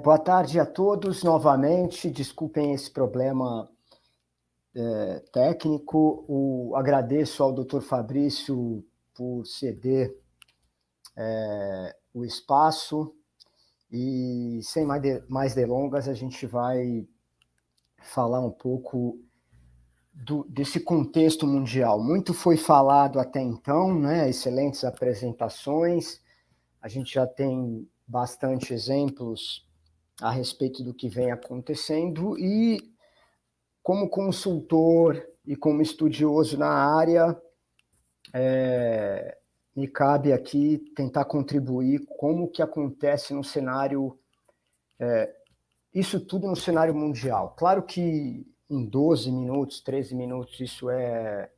Boa tarde a todos novamente. Desculpem esse problema técnico. Agradeço ao Dr. Fabrício por ceder o espaço. E sem mais delongas, a gente vai falar um pouco desse contexto mundial. Muito foi falado até então, né? Excelentes apresentações. A gente já tem bastante exemplos a respeito do que vem acontecendo e, como consultor e como estudioso na área, me cabe aqui tentar contribuir como que acontece no cenário, isso tudo no cenário mundial. Claro que em 12 minutos, 13 minutos, isso é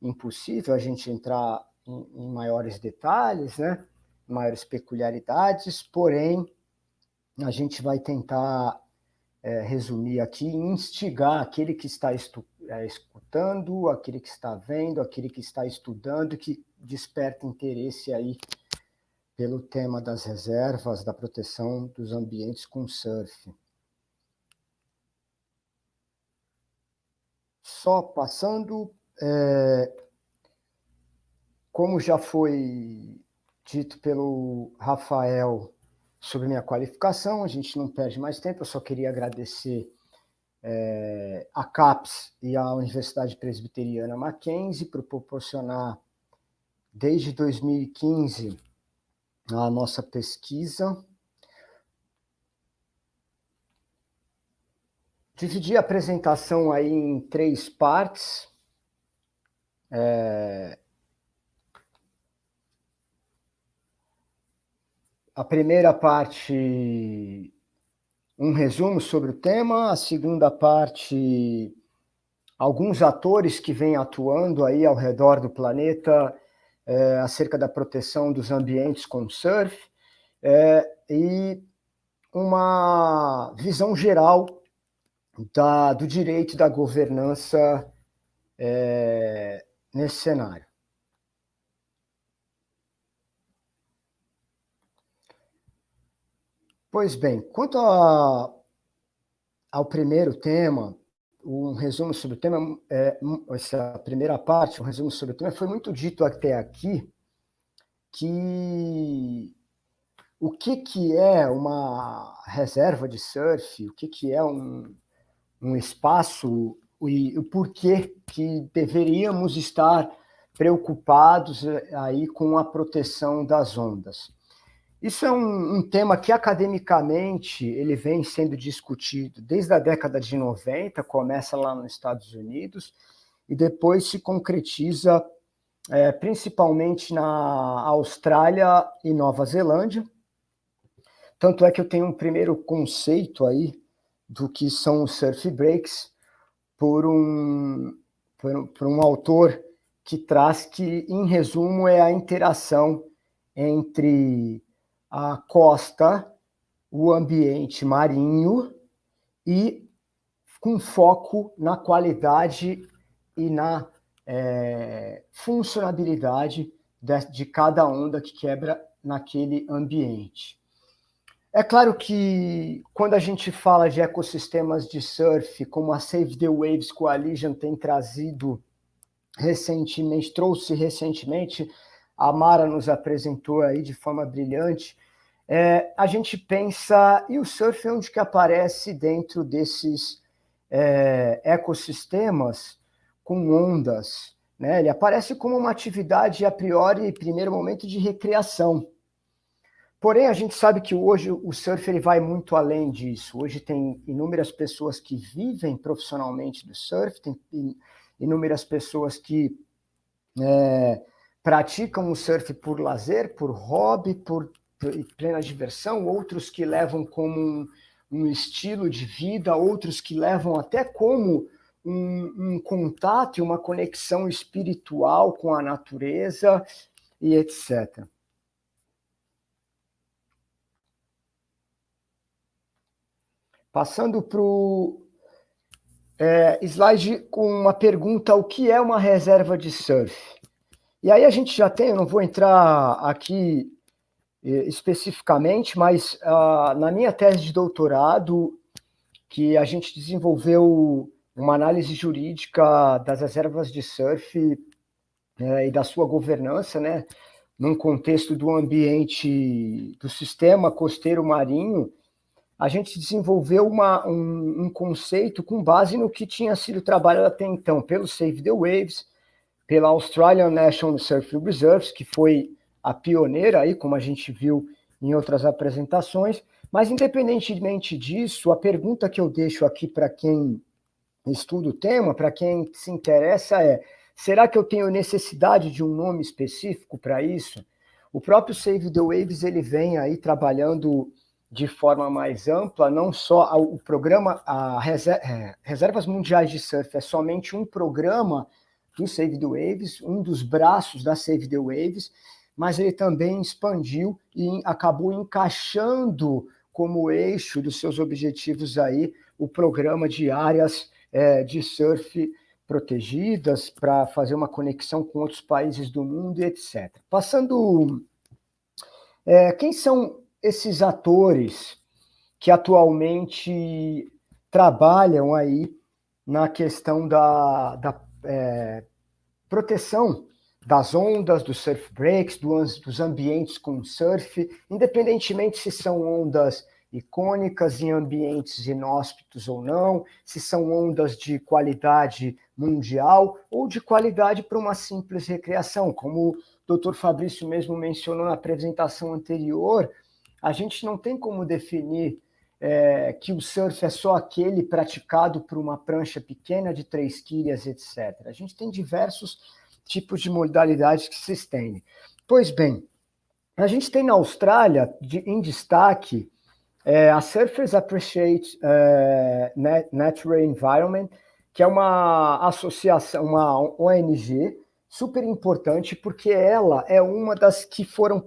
impossível a gente entrar em maiores detalhes, né? Maiores peculiaridades, porém, a gente vai tentar resumir aqui, instigar aquele que está escutando, aquele que está vendo, aquele que está estudando, que desperta interesse aí pelo tema das reservas, da proteção dos ambientes com surf. Só passando, como já foi dito pelo Rafael sobre minha qualificação, a gente não perde mais tempo, eu só queria agradecer a CAPES e a Universidade Presbiteriana Mackenzie por proporcionar, desde 2015, a nossa pesquisa. Dividi a apresentação aí em 3 partes. A primeira parte, um resumo sobre o tema. A segunda parte, alguns atores que vêm atuando aí ao redor do planeta acerca da proteção dos ambientes com surf, e uma visão geral do direito e da governança nesse cenário. Pois bem, quanto ao primeiro tema, um resumo sobre o tema, essa primeira parte, um resumo sobre o tema, foi muito dito até aqui que o que é uma reserva de surf, o que é um espaço e o porquê que deveríamos estar preocupados aí com a proteção das ondas. Isso é um tema que, academicamente, ele vem sendo discutido desde a década de 90, começa lá nos Estados Unidos, e depois se concretiza principalmente na Austrália e Nova Zelândia. Tanto é que eu tenho um primeiro conceito aí do que são os surf breaks, por um autor que traz que, em resumo, é a interação entre a costa, o ambiente marinho, e com foco na qualidade e na funcionabilidade de cada onda que quebra naquele ambiente. É claro que, quando a gente fala de ecossistemas de surf, como a Save the Waves Coalition tem trouxe recentemente, a Mara nos apresentou aí de forma brilhante, a gente pensa, e o surf onde que aparece dentro desses ecossistemas com ondas, né? Ele aparece como uma atividade, a priori, em primeiro momento, de recreação. Porém, a gente sabe que hoje o surf ele vai muito além disso. Hoje tem inúmeras pessoas que vivem profissionalmente do surf, tem inúmeras pessoas que praticam o surf por lazer, por hobby, por plena diversão, outros que levam como um estilo de vida, outros que levam até como um contato e uma conexão espiritual com a natureza e etc. Passando para o slide com uma pergunta: o que é uma reserva de surf? E aí a gente já tem, eu não vou entrar aqui especificamente, mas na minha tese de doutorado, que a gente desenvolveu uma análise jurídica das reservas de surf e da sua governança, né, num contexto do ambiente, do sistema costeiro marinho, a gente desenvolveu um conceito com base no que tinha sido trabalhado até então pelo Save the Waves, pela Australian National Surf Reserves, que foi a pioneira aí, como a gente viu em outras apresentações. Mas, independentemente disso, a pergunta que eu deixo aqui para quem estuda o tema, para quem se interessa é: será que eu tenho necessidade de um nome específico para isso? O próprio Save the Waves ele vem aí trabalhando de forma mais ampla, não só o programa, Reservas Mundiais de Surf é somente um programa do Save the Waves, um dos braços da Save the Waves, mas ele também expandiu e acabou encaixando como eixo dos seus objetivos aí o programa de áreas de surf protegidas para fazer uma conexão com outros países do mundo e etc. Passando, quem são esses atores que atualmente trabalham aí na questão da proteção das ondas, dos surf breaks, dos ambientes com surf, independentemente se são ondas icônicas em ambientes inóspitos ou não, se são ondas de qualidade mundial ou de qualidade para uma simples recreação. Como o Dr. Fabrício mesmo mencionou na apresentação anterior, a gente não tem como definir que o surf é só aquele praticado por uma prancha pequena de 3 quilhas, etc. A gente tem diversos tipos de modalidades que se estendem. Pois bem, a gente tem na Austrália, em destaque, a Surfers Appreciate Natural Environment, que é uma associação, uma ONG super importante, porque ela é uma das que foram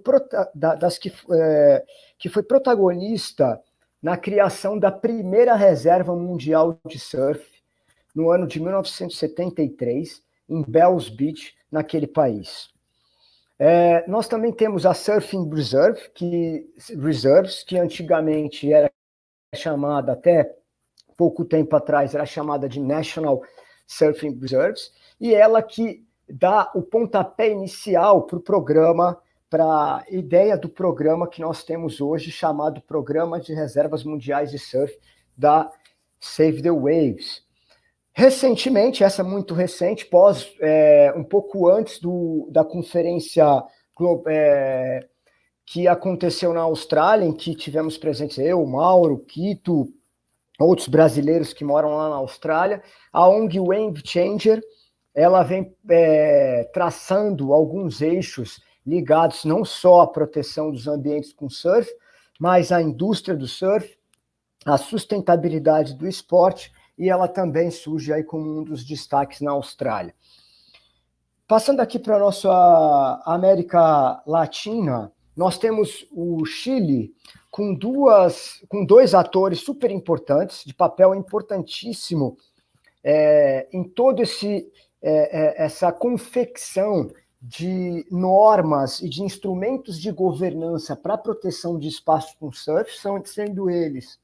que foi protagonista na criação da primeira reserva mundial de surf no ano de 1973, em Bells Beach, naquele país. Nós também temos a Surfing Reserves, que antigamente era chamada, até pouco tempo atrás, era chamada de National Surfing Reserves, e ela que dá o pontapé inicial para o programa, para a ideia do programa que nós temos hoje, chamado Programa de Reservas Mundiais de Surf, da Save the Waves. Recentemente, essa muito recente, um pouco antes da conferência que aconteceu na Austrália, em que tivemos presentes eu, Mauro, Quito, outros brasileiros que moram lá na Austrália, a ONG Wave Changer, ela vem traçando alguns eixos ligados não só à proteção dos ambientes com surf, mas à indústria do surf, à sustentabilidade do esporte, e ela também surge aí como um dos destaques na Austrália. Passando aqui para a nossa América Latina, nós temos o Chile com dois atores super importantes, de papel importantíssimo em todo essa confecção de normas e de instrumentos de governança para a proteção de espaços com surf, sendo eles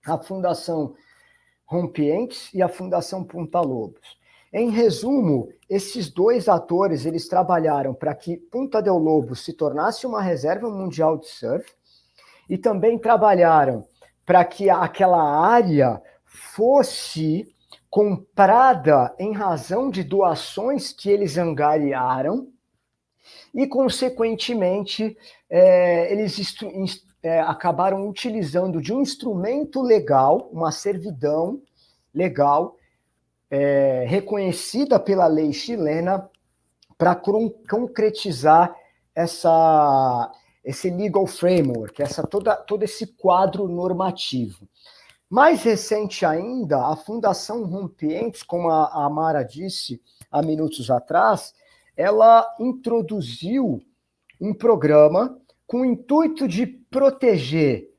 a Fundação Rompientes e a Fundação Punta Lobos. Em resumo, esses dois atores eles trabalharam para que Punta del Lobos se tornasse uma reserva mundial de surf e também trabalharam para que aquela área fosse comprada em razão de doações que eles angariaram e, consequentemente, eles acabaram utilizando de um instrumento legal, uma servidão legal, reconhecida pela lei chilena, para concretizar esse legal framework, todo esse quadro normativo. Mais recente ainda, a Fundação Rompientes, como a Mara disse há minutos atrás, ela introduziu um programa com o intuito de proteger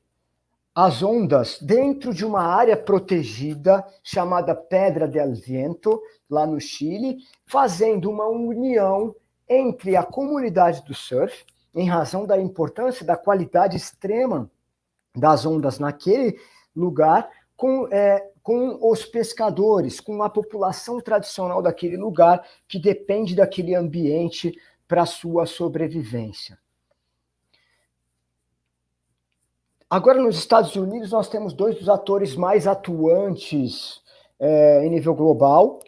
as ondas dentro de uma área protegida chamada Pedra del Viento, lá no Chile, fazendo uma união entre a comunidade do surf, em razão da importância, da qualidade extrema das ondas naquele lugar, com os pescadores, com a população tradicional daquele lugar, que depende daquele ambiente para a sua sobrevivência. Agora, nos Estados Unidos, nós temos dois dos atores mais atuantes em nível global,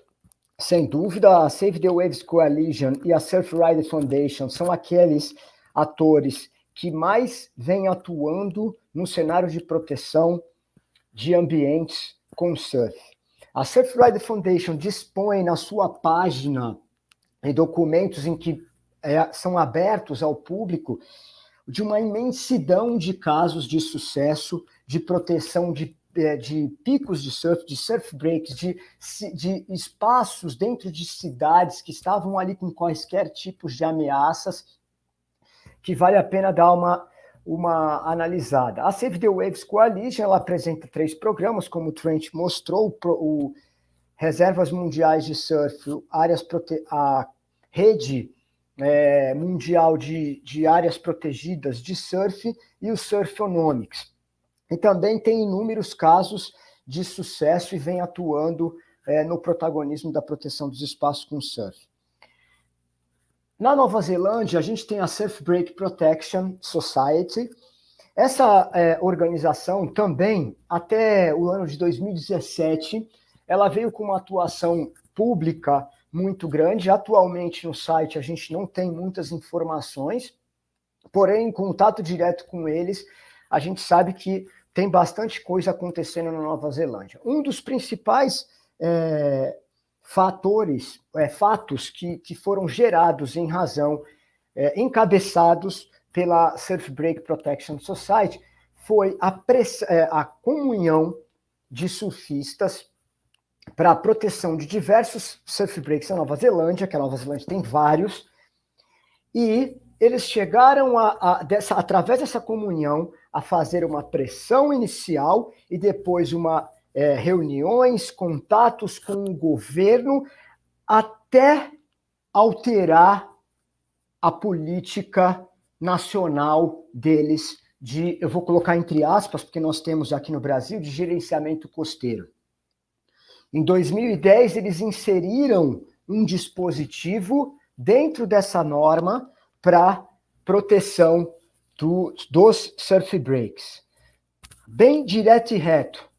sem dúvida. A Save the Waves Coalition e a Surfrider Foundation são aqueles atores que mais vêm atuando no cenário de proteção de ambientes com surf. A Surfrider Foundation dispõe na sua página documentos em que são abertos ao público de uma imensidão de casos de sucesso, de proteção de picos de surf breaks, de espaços dentro de cidades que estavam ali com quaisquer tipos de ameaças, que vale a pena dar uma analisada. A Save the Waves Coalition, ela apresenta 3 programas, como o Trent mostrou, o Reservas Mundiais de Surf, a rede mundial de áreas protegidas de surf e o Surfonomics. E também tem inúmeros casos de sucesso e vem atuando no protagonismo da proteção dos espaços com surf. Na Nova Zelândia, a gente tem a Surf Break Protection Society. Essa organização também, até o ano de 2017, ela veio com uma atuação pública muito grande. Atualmente no site a gente não tem muitas informações, porém, em contato direto com eles, a gente sabe que tem bastante coisa acontecendo na Nova Zelândia. Um dos principais fatos que foram gerados em razão, encabeçados pela Surf Break Protection Society, foi a comunhão de surfistas para a proteção de diversos surf breaks na Nova Zelândia, que a Nova Zelândia tem vários, e eles chegaram, através dessa comunhão, a fazer uma pressão inicial e depois reuniões, contatos com o governo, até alterar a política nacional deles eu vou colocar entre aspas, porque nós temos aqui no Brasil, de gerenciamento costeiro. Em 2010, eles inseriram um dispositivo dentro dessa norma para proteção dos surf breaks. Bem direto e reto.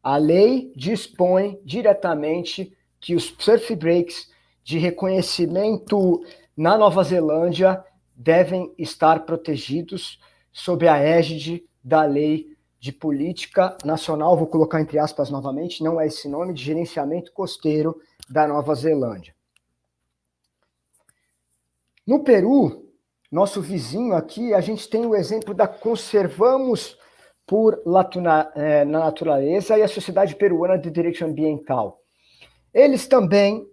A lei dispõe diretamente que os surf breaks de reconhecimento na Nova Zelândia devem estar protegidos sob a égide da lei de política nacional, vou colocar entre aspas novamente, não é esse nome, de gerenciamento costeiro da Nova Zelândia. No Peru, nosso vizinho aqui, a gente tem o exemplo da Conservamos na Natureza e a Sociedade Peruana de Direito Ambiental. Eles também,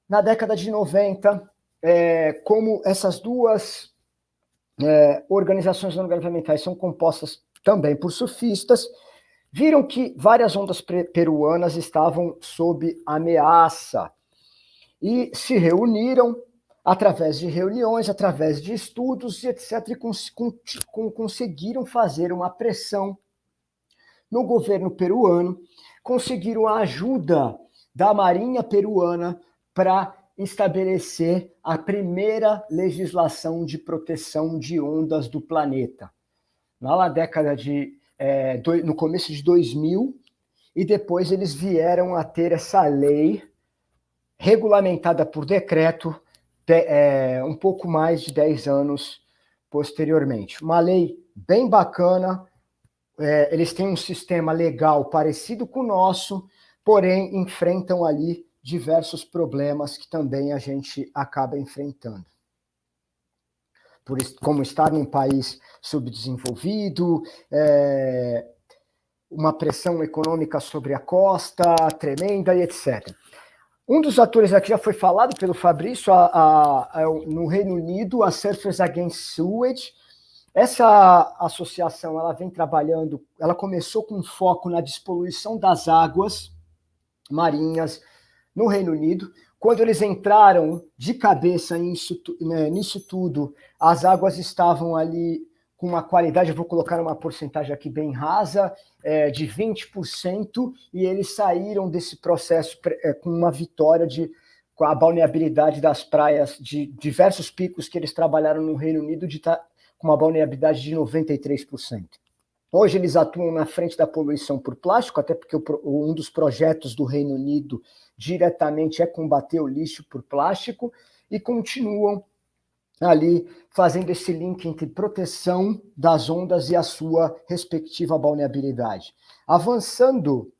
na década de 90, como essas duas organizações não governamentais são compostas também por surfistas, viram que várias ondas peruanas estavam sob ameaça e se reuniram através de reuniões, através de estudos, etc., e conseguiram fazer uma pressão no governo peruano, conseguiram a ajuda da Marinha Peruana para estabelecer a primeira legislação de proteção de ondas do planeta. Na década no começo de 2000, e depois eles vieram a ter essa lei regulamentada por decreto um pouco mais de 10 anos posteriormente. Uma lei bem bacana, eles têm um sistema legal parecido com o nosso, porém enfrentam ali diversos problemas que também a gente acaba enfrentando. Como estar num país subdesenvolvido, uma pressão econômica sobre a costa tremenda e etc. Um dos atores aqui já foi falado pelo Fabrício, no Reino Unido, a Surfers Against Sewage. Essa associação, ela vem trabalhando, ela começou com foco na despoluição das águas marinhas no Reino Unido, quando eles entraram de cabeça nisso tudo, as águas estavam ali com uma qualidade, eu vou colocar uma porcentagem aqui bem rasa, de 20%, e eles saíram desse processo com uma vitória com a balneabilidade das praias, de diversos picos que eles trabalharam no Reino Unido, de estar com uma balneabilidade de 93%. Hoje eles atuam na frente da poluição por plástico, até porque um dos projetos do Reino Unido diretamente é combater o lixo por plástico, e continuam ali fazendo esse link entre proteção das ondas e a sua respectiva balneabilidade. Avançando,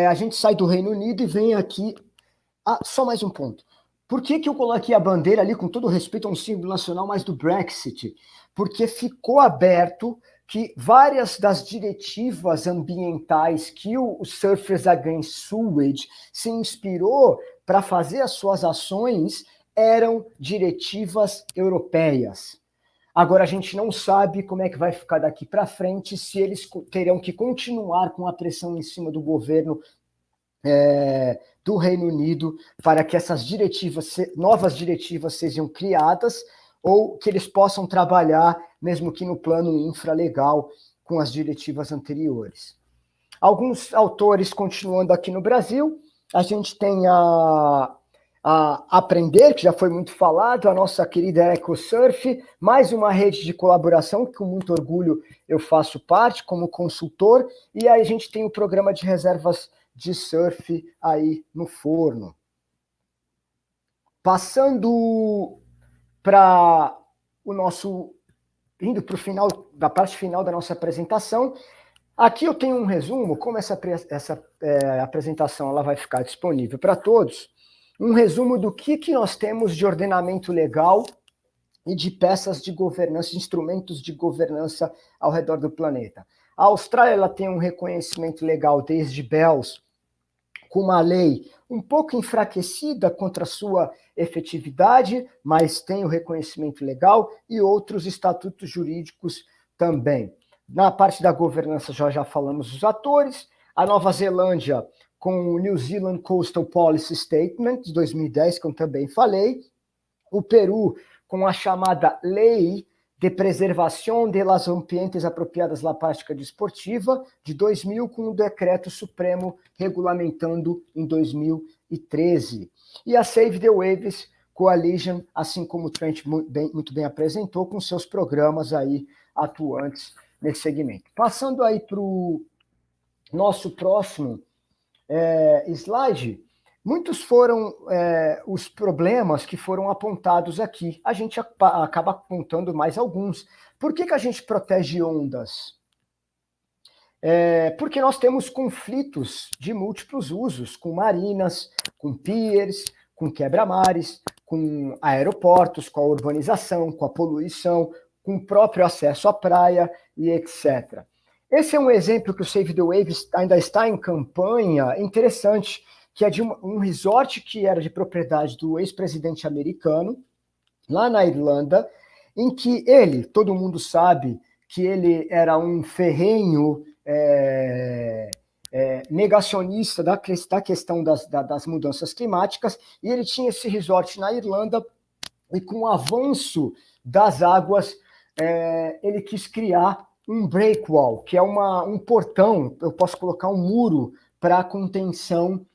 a gente sai do Reino Unido e vem aqui... só mais um ponto. Por que eu coloquei a bandeira ali, com todo respeito a um símbolo nacional, mas do Brexit? Porque ficou aberto que várias das diretivas ambientais que o Surfers Against Sewage se inspirou para fazer as suas ações eram diretivas europeias. Agora, a gente não sabe como é que vai ficar daqui para frente, se eles terão que continuar com a pressão em cima do governo do Reino Unido para que essas novas diretivas sejam criadas, ou que eles possam trabalhar, mesmo que no plano infralegal, com as diretivas anteriores. Alguns autores continuando aqui no Brasil, a gente tem a Aprender, que já foi muito falado, a nossa querida EcoSurf, mais uma rede de colaboração, que com muito orgulho eu faço parte como consultor, e aí a gente tem o programa de reservas de surf aí no forno. Passando para o nosso... indo para o final, da parte final da nossa apresentação, aqui eu tenho um resumo, como essa apresentação ela vai ficar disponível para todos, um resumo do que nós temos de ordenamento legal e de peças de governança, instrumentos de governança ao redor do planeta. A Austrália ela tem um reconhecimento legal desde Bells, com uma lei um pouco enfraquecida contra a sua efetividade, mas tem o reconhecimento legal, e outros estatutos jurídicos também. Na parte da governança já falamos dos atores. A Nova Zelândia com o New Zealand Coastal Policy Statement de 2010, que eu também falei. O Peru com a chamada Lei de Preservação de las Ambientes Apropriadas à Prática Desportiva, de 2000, com o Decreto Supremo regulamentando em 2013. E a Save the Waves Coalition, assim como o Trent muito bem apresentou, com seus programas aí atuantes nesse segmento. Passando aí para o nosso próximo slide, muitos foram os problemas que foram apontados aqui. A gente acaba apontando mais alguns. Por que a gente protege ondas? Porque nós temos conflitos de múltiplos usos, com marinas, com piers, com quebra-mares, com aeroportos, com a urbanização, com a poluição, com o próprio acesso à praia e etc. Esse é um exemplo que o Save the Waves ainda está em campanha, interessante, que é de um resort que era de propriedade do ex-presidente americano, lá na Irlanda, em que ele, todo mundo sabe que ele era um ferrenho negacionista da questão das mudanças climáticas, e ele tinha esse resort na Irlanda, e com o avanço das águas, ele quis criar um breakwall, que é um portão, eu posso colocar um muro para a contenção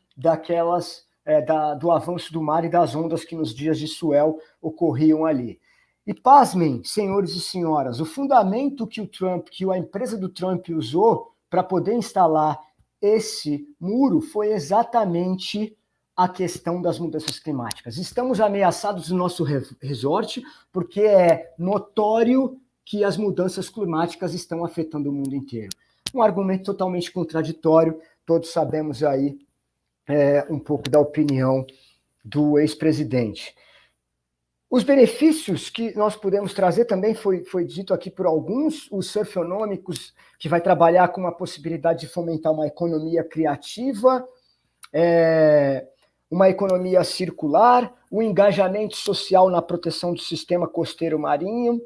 do avanço do mar e das ondas que nos dias de swell ocorriam ali. E pasmem, senhores e senhoras, o fundamento que a empresa do Trump usou para poder instalar esse muro foi exatamente a questão das mudanças climáticas. Estamos ameaçados no nosso resort porque é notório que as mudanças climáticas estão afetando o mundo inteiro. Um argumento totalmente contraditório, todos sabemos aí um pouco da opinião do ex-presidente. Os benefícios que nós podemos trazer também foi dito aqui por alguns, os surfonômicos, que vai trabalhar com a possibilidade de fomentar uma economia criativa, uma economia circular, o engajamento social na proteção do sistema costeiro marinho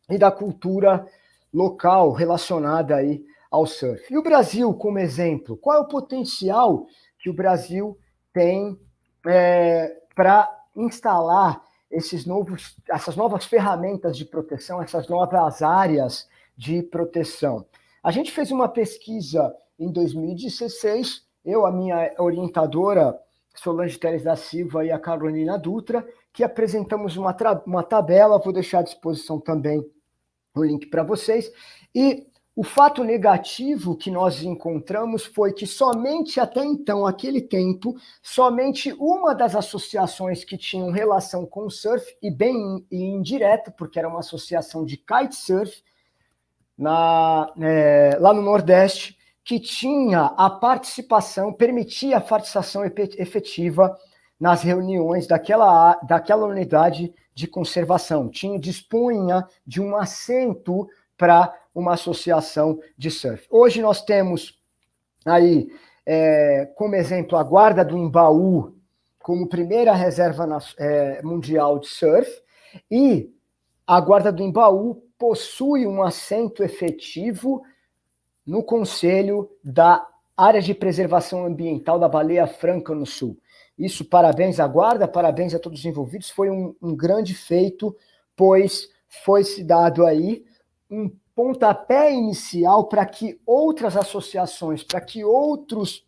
e da cultura local relacionada aí ao surf. E o Brasil, como exemplo, qual é o potencial que o Brasil tem para instalar essas novas ferramentas de proteção, essas novas áreas de proteção. A gente fez uma pesquisa em 2016, eu, a minha orientadora, Solange Teles da Silva, e a Carolina Dutra, que apresentamos uma tabela, vou deixar à disposição também o link para vocês, e o fato negativo que nós encontramos foi que somente até então, aquele tempo, somente uma das associações que tinham relação com o surf, e bem indireta, porque era uma associação de kitesurf, lá no Nordeste, que tinha a participação, permitia a participação efetiva nas reuniões daquela unidade de conservação. Dispunha de um assento para uma associação de surf. Hoje nós temos aí, como exemplo, a Guarda do Embaú, como primeira reserva mundial de surf, e a Guarda do Embaú possui um assento efetivo no Conselho da Área de Preservação Ambiental da Baleia Franca no Sul. Isso, parabéns à Guarda, parabéns a todos os envolvidos, foi um grande feito, pois foi-se dado aí um pontapé inicial para que outras associações, para que outros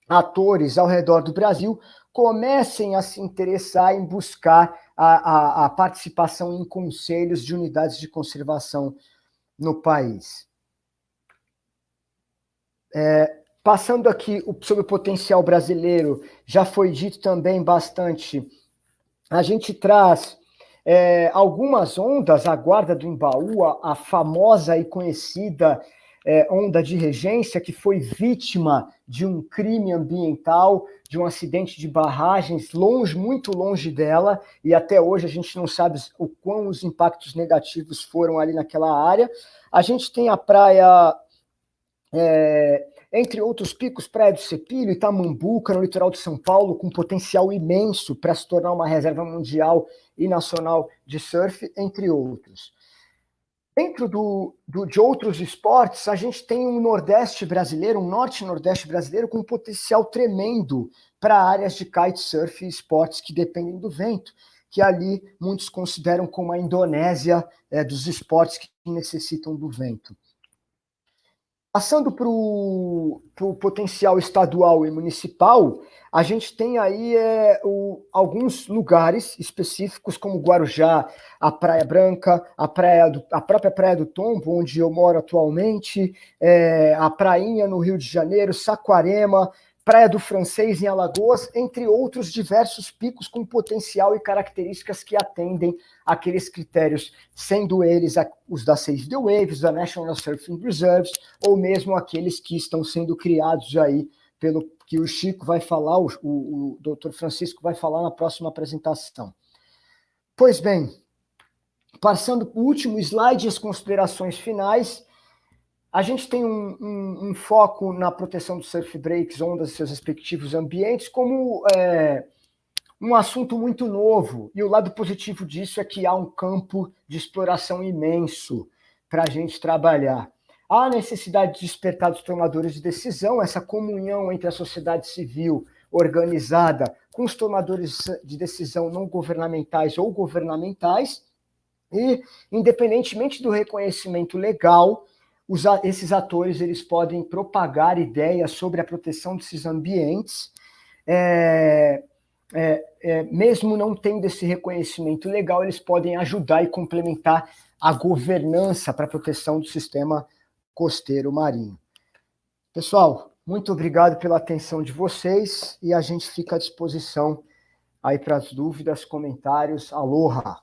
atores ao redor do Brasil comecem a se interessar em buscar a participação em conselhos de unidades de conservação no país. Passando aqui sobre o potencial brasileiro, já foi dito também bastante, a gente traz algumas ondas, a Guarda do Embaú, a famosa e conhecida onda de regência, que foi vítima de um crime ambiental, de um acidente de barragens, muito longe dela, e até hoje a gente não sabe o quão os impactos negativos foram ali naquela área. A gente tem a praia, entre outros picos, Praia do Cepilho, Itamambuca, no litoral de São Paulo, com potencial imenso para se tornar uma reserva mundial e nacional de surf, entre outros. Dentro de outros esportes, a gente tem um Nordeste brasileiro, um Norte-Nordeste brasileiro com um potencial tremendo para áreas de kitesurf e esportes que dependem do vento, que ali muitos consideram como a Indonésia dos esportes que necessitam do vento. Passando para o potencial estadual e municipal, a gente tem aí alguns lugares específicos, como Guarujá, a Praia Branca, a própria Praia do Tombo, onde eu moro atualmente, a Prainha no Rio de Janeiro, Saquarema, Praia do Francês em Alagoas, entre outros diversos picos com potencial e características que atendem aqueles critérios, sendo eles os da Save the Waves, da National Surfing Reserves, ou mesmo aqueles que estão sendo criados aí, pelo que o Chico vai falar, o Dr. Francisco vai falar na próxima apresentação. Pois bem, passando para o último slide, as considerações finais. A gente tem um foco na proteção dos surf breaks, ondas e seus respectivos ambientes, como um assunto muito novo. E o lado positivo disso é que há um campo de exploração imenso para a gente trabalhar. Há a necessidade de despertar dos tomadores de decisão, essa comunhão entre a sociedade civil organizada com os tomadores de decisão não governamentais ou governamentais, e, independentemente do reconhecimento legal, esses atores eles podem propagar ideias sobre a proteção desses ambientes, mesmo não tendo esse reconhecimento legal, eles podem ajudar e complementar a governança para a proteção do sistema costeiro marinho. Pessoal, muito obrigado pela atenção de vocês e a gente fica à disposição aí para as dúvidas, comentários. Aloha!